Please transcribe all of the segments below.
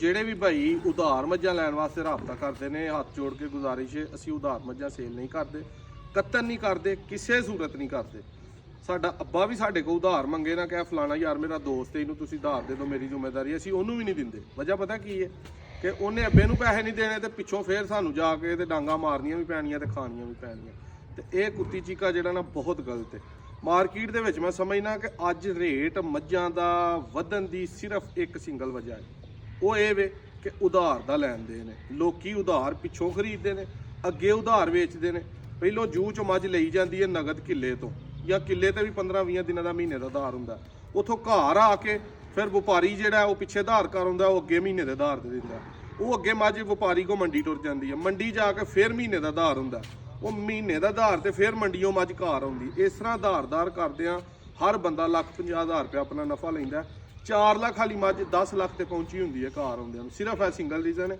ਜਿਹੜੇ ਵੀ ਭਾਈ ਉਧਾਰ ਮੱਝਾਂ ਲੈਣ ਵਾਸਤੇ ਰਾਬਤਾ ਕਰਦੇ ਨੇ, ਹੱਥ ਜੋੜ ਕੇ ਗੁਜ਼ਾਰਿਸ਼ ਹੈ, ਅਸੀਂ ਉਧਾਰ ਮੱਝਾਂ ਸੇਲ ਨਹੀਂ ਕਰਦੇ, ਕਤਲ ਨਹੀਂ ਕਰਦੇ, ਕਿਸੇ ਸੂਰਤ ਨਹੀਂ ਕਰਦੇ। ਸਾਡਾ ਅੱਬਾ ਵੀ ਸਾਡੇ ਕੋਲ ਉਧਾਰ ਮੰਗੇ ਨਾ ਕਹਿ ਫਲਾਣਾ ਯਾਰ ਮੇਰਾ ਦੋਸਤ ਹੈ, ਇਹਨੂੰ ਤੁਸੀਂ ਉਧਾਰ ਦੇ ਦਿਓ, ਮੇਰੀ ਜ਼ਿੰਮੇਵਾਰੀ, ਅਸੀਂ ਉਹਨੂੰ ਵੀ ਨਹੀਂ ਦਿੰਦੇ। ਵਜ੍ਹਾ ਪਤਾ ਕੀ ਹੈ ਕਿ ਉਹਨੇ ਅੱਬੇ ਨੂੰ ਪੈਸੇ ਨਹੀਂ ਦੇਣੇ ਤੇ ਪਿੱਛੋਂ ਫੇਰ ਸਾਨੂੰ ਜਾ ਕੇ ਤੇ ਡਾਂਗਾ ਮਾਰਨੀਆਂ ਵੀ ਪੈਣੀਆਂ ਤੇ ਖਾਣੀਆਂ ਵੀ ਪੈਣੀਆਂ। ਤੇ ਇਹ ਕੁੱਤੀ ਚੀਕਾ ਜਿਹੜਾ ਨਾ ਬਹੁਤ ਗਲਤ ਹੈ। ਮਾਰਕੀਟ ਦੇ ਵਿੱਚ ਮੈਂ ਸਮਝਣਾ ਕਿ ਅੱਜ ਰੇਟ ਮੱਝਾਂ ਦਾ ਵਧਣ ਦੀ ਸਿਰਫ ਇੱਕ ਸਿੰਗਲ ਵਜ੍ਹਾ ਹੈ, ਉਹ ਇਹ ਵੇ ਕਿ ਉਧਾਰ ਦਾ ਲੈਂਦੇ ਨੇ ਲੋਕੀ, ਉਧਾਰ ਪਿੱਛੋਂ ਖਰੀਦਦੇ ਨੇ, ਅੱਗੇ ਉਧਾਰ ਵੇਚਦੇ ਨੇ। ਪਹਿਲੋਂ ਜੂਹ ਚੋਂ ਮੱਝ ਲਈ ਜਾਂਦੀ ਹੈ ਨਗਦ ਕਿੱਲੇ ਤੋਂ, ਜਾਂ ਕਿੱਲੇ ਤੇ ਵੀ 15-20 ਦਿਨਾਂ ਦਾ ਮਹੀਨੇ ਦਾ ਉਧਾਰ ਹੁੰਦਾ, ਉੱਥੋਂ ਘਰ ਆ ਕੇ ਫਿਰ ਵਪਾਰੀ ਜਿਹੜਾ ਉਹ ਪਿੱਛੇ ਉਧਾਰ ਕਰ ਹੁੰਦਾ, ਉਹ ਅੱਗੇ ਮਹੀਨੇ ਦੇ ਉਧਾਰ ਦੇ ਦਿੰਦਾ, ਉਹ ਅੱਗੇ ਮੱਝ ਵਪਾਰੀ ਕੋ ਮੰਡੀ ਟੁਰ ਜਾਂਦੀ ਹੈ, ਮੰਡੀ ਜਾ ਕੇ ਫਿਰ ਮਹੀਨੇ ਦਾ ਉਧਾਰ ਹੁੰਦਾ, ਉਹ ਮਹੀਨੇ ਦਾ ਉਧਾਰ ਤੇ ਫਿਰ ਮੰਡੀੋਂ ਮੱਝ ਘਰ ਆਉਂਦੀ। ਇਸ ਤਰ੍ਹਾਂ ਉਧਾਰ ਕਰਦਿਆਂ ਹਰ ਬੰਦਾ 1,50,000 ਰੁਪਇਆ ਆਪਣਾ ਨਫਾ ਲੈਂਦਾ। 4 ਲੱਖ ਵਾਲੀ ਮੱਝ 10 ਲੱਖ ਤੇ ਪਹੁੰਚੀ ਹੁੰਦੀ ਹੈ ਘਰ ਆਉਂਦਿਆਂ ਨੂੰ। ਸਿਰਫ ਇਹ ਸਿੰਗਲ ਰੀਜ਼ਨ ਹੈ।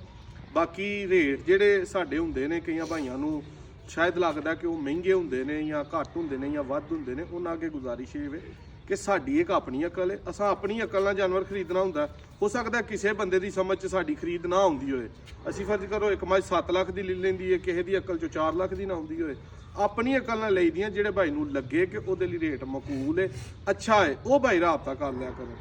ਬਾਕੀ ਰੇਟ ਜਿਹੜੇ ਸਾਡੇ ਹੁੰਦੇ ਨੇ, ਕਈਆਂ ਭਾਈਆਂ ਨੂੰ ਸ਼ਾਇਦ ਲੱਗਦਾ ਕਿ ਉਹ ਮਹਿੰਗੇ ਹੁੰਦੇ ਨੇ ਜਾਂ ਘੱਟ ਹੁੰਦੇ ਨੇ ਜਾਂ ਵੱਧ ਹੁੰਦੇ ਨੇ, ਉਹਨਾਂ ਅੱਗੇ ਗੁਜ਼ਾਰਿਸ਼ ਇਹ ਵੇ ਕਿ ਸਾਡੀ ਇੱਕ ਆਪਣੀ ਅਕਲ ਹੈ, ਅਸਾਂ ਆਪਣੀ ਅਕਲ ਨਾਲ ਜਾਨਵਰ ਖਰੀਦਣਾ ਹੁੰਦਾ। ਹੋ ਸਕਦਾ ਕਿਸੇ ਬੰਦੇ ਦੀ ਸਮਝ 'ਚ ਸਾਡੀ ਖਰੀਦ ਨਾ ਆਉਂਦੀ ਹੋਏ, ਅਸੀਂ ਫਰਜ਼ ਕਰੋ ਇੱਕ ਮੱਝ 7 ਲੱਖ ਦੀ ਲੈ ਲੈਂਦੀ ਹੈ, ਕਿਸੇ ਦੀ ਅਕਲ 'ਚੋਂ 4 ਲੱਖ ਦੀ ਨਾ ਆਉਂਦੀ ਹੋਏ, ਆਪਣੀ ਅਕਲ ਨਾਲ ਲਈਦੀਆਂ। ਜਿਹੜੇ ਭਾਈ ਨੂੰ ਲੱਗੇ ਕਿ ਉਹਦੇ ਲਈ ਰੇਟ ਮਕਬੂਲ ਹੈ, ਅੱਛਾ ਹੈ, ਉਹ ਭਾਈ ਰਾਬਤਾ ਕਰ ਲਿਆ ਕਰੋ।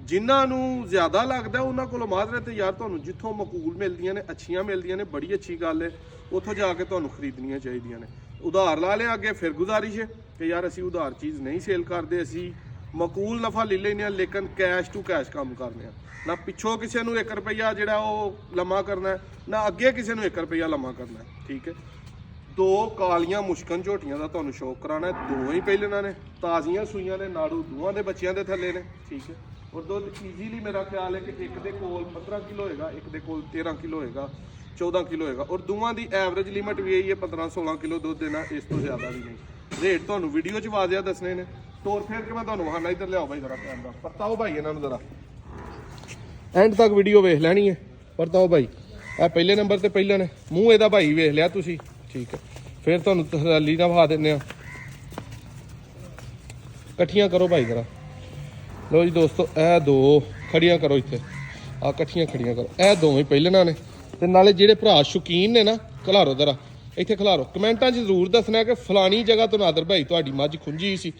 ਜਿਨ੍ਹਾਂ ਨੂੰ ਜ਼ਿਆਦਾ ਲੱਗਦਾ ਉਹਨਾਂ ਕੋਲੋਂ ਮਾਜ਼ਰਤ ਤੇ ਯਾਰ, ਤੁਹਾਨੂੰ ਜਿੱਥੋਂ ਮਕਬੂਲ ਮਿਲਦੀਆਂ ਨੇ, ਅੱਛੀਆਂ ਮਿਲਦੀਆਂ ਨੇ, ਬੜੀ ਅੱਛੀ ਗੱਲ ਹੈ, ਉੱਥੋਂ ਜਾ ਕੇ ਤੁਹਾਨੂੰ ਖਰੀਦਣੀਆਂ ਚਾਹੀਦੀਆਂ ਨੇ। ਉਧਾਰ ਲਾ ਲਿਆ ਅੱਗੇ ਫਿਰ ਗੁਜ਼ਾਰਿਸ਼ ਹੈ ਕਿ ਯਾਰ ਅਸੀਂ ਉਧਾਰ ਚੀਜ਼ ਨਹੀਂ ਸੇਲ ਕਰਦੇ, ਅਸੀਂ ਮਕਬੂਲ ਨਫਾ ਲੈ ਲੈਂਦੇ ਹਾਂ, ਲੇਕਿਨ ਕੈਸ਼ ਟੂ ਕੈਸ਼ ਕੰਮ ਕਰਨੇ ਆ। ਨਾ ਪਿੱਛੋਂ ਕਿਸੇ ਨੂੰ 1 ਰੁਪਈਆ ਜਿਹੜਾ ਉਹ ਲੰਮਾ ਕਰਨਾ, ਨਾ ਅੱਗੇ ਕਿਸੇ ਨੂੰ 1 ਰੁਪਈਆ ਲੰਮਾ ਕਰਨਾ। ਠੀਕ ਹੈ। 2 ਕਾਲੀਆਂ ਮੁਸ਼ਕਨ ਝੋਟੀਆਂ ਦਾ ਤੁਹਾਨੂੰ ਸ਼ੌਕ ਕਰਾਉਣਾ, 2 ਹੀ ਪਹਿਲਣਾ ਨੇ, ਤਾਜ਼ੀਆਂ ਸੂਈਆਂ ਨੇ, ਨਾੜੂ ਦੋਵਾਂ ਦੇ ਬੱਚਿਆਂ ਦੇ ਥੱਲੇ ਨੇ। ਠੀਕ ਹੈ। ਔਰ ਦੁੱਧ ਈਜ਼ੀਲੀ ਮੇਰਾ ਖਿਆਲ ਹੈ ਕਿ ਇੱਕ ਦੇ ਕੋਲ 15 ਕਿਲੋ ਹੋਏਗਾ, ਇੱਕ ਦੇ ਕੋਲ 13 ਕਿਲੋ ਹੋਏਗਾ, 14 ਕਿਲੋ ਹੋਏਗਾ। ਔਰ ਦੋਵਾਂ ਦੀ ਐਵਰੇਜ ਲਿਮਟ ਵੀ ਇਹੀ ਹੈ 15-16 ਕਿਲੋ ਦੁੱਧ ਦੇਣਾ, ਇਸ ਤੋਂ ਜ਼ਿਆਦਾ ਵੀ ਨਹੀਂ। ਰੇਟ ਤੁਹਾਨੂੰ ਵੀਡੀਓ 'ਚ ਵਾਜ਼ਿਆ ਦੱਸਣੇ ਨੇ। ਤੋਰ ਫੇਰ ਕੇ ਮੈਂ ਤੁਹਾਨੂੰ ਵਹਾਨਾ, ਇੱਧਰ ਲਿਆਓ ਭਾਈ ਜ਼ਰਾ ਟਾਈਮ ਦਾ ਪਰਤਾਓ ਭਾਈ, ਇਹਨਾਂ ਨੂੰ ਜ਼ਰਾ ਐਂਡ ਤੱਕ ਵੀਡੀਓ ਵੇਖ ਲੈਣੀ ਹੈ। ਪਰਤਾਓ ਭਾਈ, ਇਹ ਪਹਿਲੇ ਨੰਬਰ ਤੇ ਪਹਿਲਾਂ ਨੇ, ਮੂੰਹ ਇਹਦਾ ਭਾਈ ਵੇਖ ਲਿਆ ਤੁਸੀਂ। ਠੀਕ ਹੈ। ਫਿਰ ਤੁਹਾਨੂੰ ਤਸੱਲੀ ਨਾਲ ਵਿਖਾ ਦਿੰਦੇ ਆ। ਇਕੱਠੀਆਂ ਕਰੋ ਭਾਈ ਜ਼ਰਾ। ਲੋ ਜੀ ਦੋਸਤੋ, ਇਹ 2 ਖੜੀਆਂ ਕਰੋ ਇੱਥੇ, ਆ ਇਕੱਠੀਆਂ ਖੜੀਆਂ ਕਰੋ। ਇਹ 2 ਹੀ ਪਹਿਲਣਾ ਨੇ। ਤੇ ਨਾਲੇ ਜਿਹੜੇ ਭਰਾ ਸ਼ੌਕੀਨ ਨੇ ਨਾ, ਖਿਲਾਰੋ ਜ਼ਰਾ ਇੱਥੇ, ਖਿਲਾਰੋ। ਕਮੈਂਟਾਂ 'ਚ ਜ਼ਰੂਰ ਦੱਸਣਾ ਕਿ ਫਲਾਣੀ ਜਗ੍ਹਾ ਤੋਂ ਨਾਦਰ ਭਾਈ ਤੁਹਾਡੀ ਮੱਝ ਖੁੰਝੀ ਸੀ।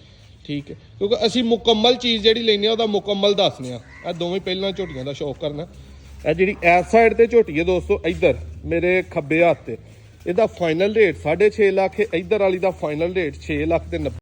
ਠੀਕ ਹੈ। ਕਿਉਂਕਿ ਅਸੀਂ ਮੁਕੰਮਲ ਚੀਜ਼ ਜਿਹੜੀ ਲੈਂਦੇ ਹਾਂ ਉਹਦਾ ਮੁਕੰਮਲ ਦੱਸਦੇ ਹਾਂ। ਇਹ 2 ਹੀ ਪਹਿਲਾਂ ਝੋਟੀਆਂ ਦਾ ਸ਼ੌਕ ਕਰਨਾ। ਇਹ ਜਿਹੜੀ ਇਸ ਸਾਈਡ ਤੇ ਝੋਟੀ ਹੈ ਦੋਸਤੋ, ਇੱਧਰ ਮੇਰੇ ਖੱਬੇ ਹੱਥ ਤੇ, ਇਹਦਾ ਫਾਈਨਲ ਰੇਟ 6.5 ਲੱਖ ਹੈ। ਇੱਧਰ ਵਾਲੀ ਦਾ ਫਾਈਨਲ ਰੇਟ 6 ਲੱਖ ਤੇ 90।